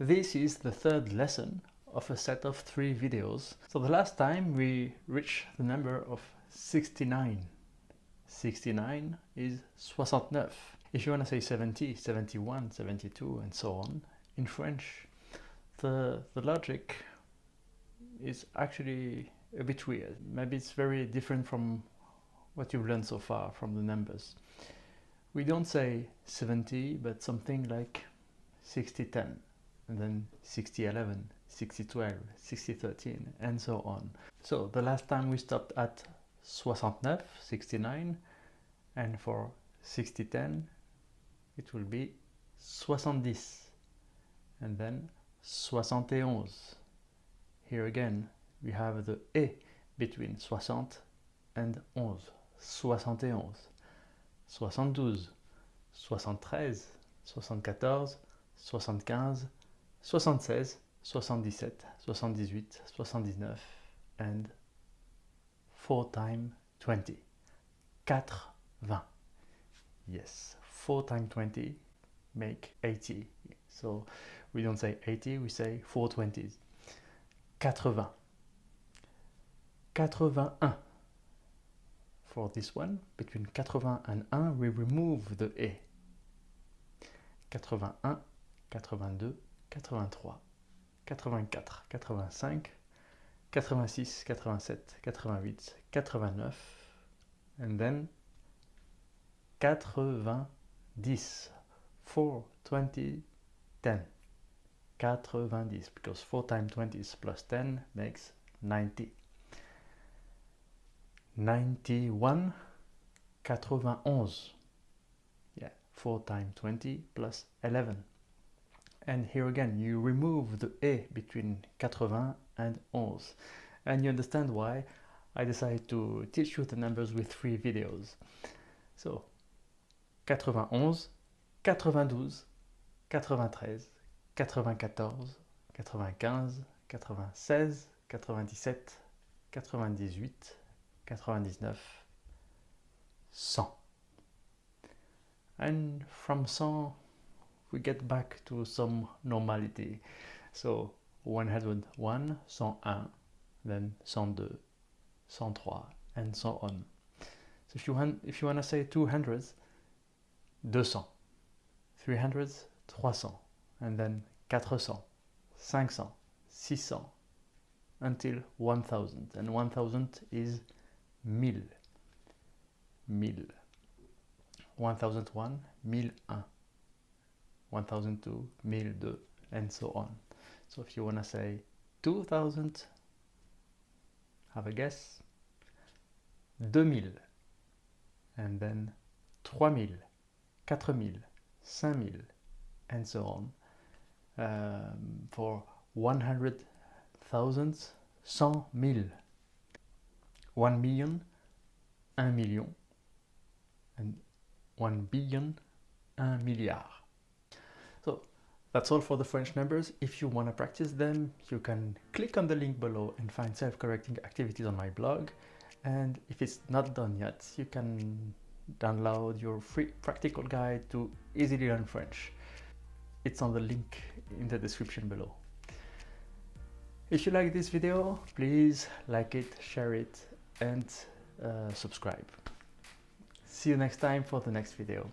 This is the third lesson of a set of 3 videos. So the last time we reached the number of 69. 69 is 69. If you want to say 70, 71, 72 and so on, in French, the logic is actually a bit weird. Maybe it's very different from what you've learned so far from the numbers. We don't say 70, but something like 60-10, and then 60-11, 60-12, 60-13, and so on. So the last time we stopped at 69, 69, and for 60-10, it will be 70, and then 71. Here again, we have the E between 60 and 11. 71, 72, 73, 74, 75, 76, 77, 78, 79, and 4 times 20. 80. Yes, 4 times 20 make 80. So we don't say 80, we say 4 20s. 80. 81. For this one, between 80 and 1, we remove the E. 81, 82, 83, 84, 85, 86, 87, 88, 89, and then 90. 4, 20, 10. 90, because 4 times 20 plus 10 makes 90. 91, 91. Yeah, 4 times 20 plus 11. And here again, you remove the E between 80 and 11. And you understand why I decided to teach you the numbers with 3 videos. So, 91, 92, 93, 94, 95, 96, 97, 98, 99, 100. And from 100 we get back to some normality. So 101, 101, then 102, 103, and so on. So if you want to say 200s, 200, 300s, 300, and then 400, 500, 600, until 1000. And 1000 is 1000. 1000. 1001, 1001. 1002, 1002, and so on. So if you want to say 2000, have a guess. 2000, and then 3000, 4000, 5000, and so on. For 100,000, 100,000, 1 million, 1 million, and 1 billion, 1 milliard. So that's all for the French numbers. If you want to practice them, you can click on the link below and find self-correcting activities on my blog. And if it's not done yet, you can download your free practical guide to easily learn French. It's on the link in the description below. If you like this video, please like it, share it, and subscribe. See you next time for the next video.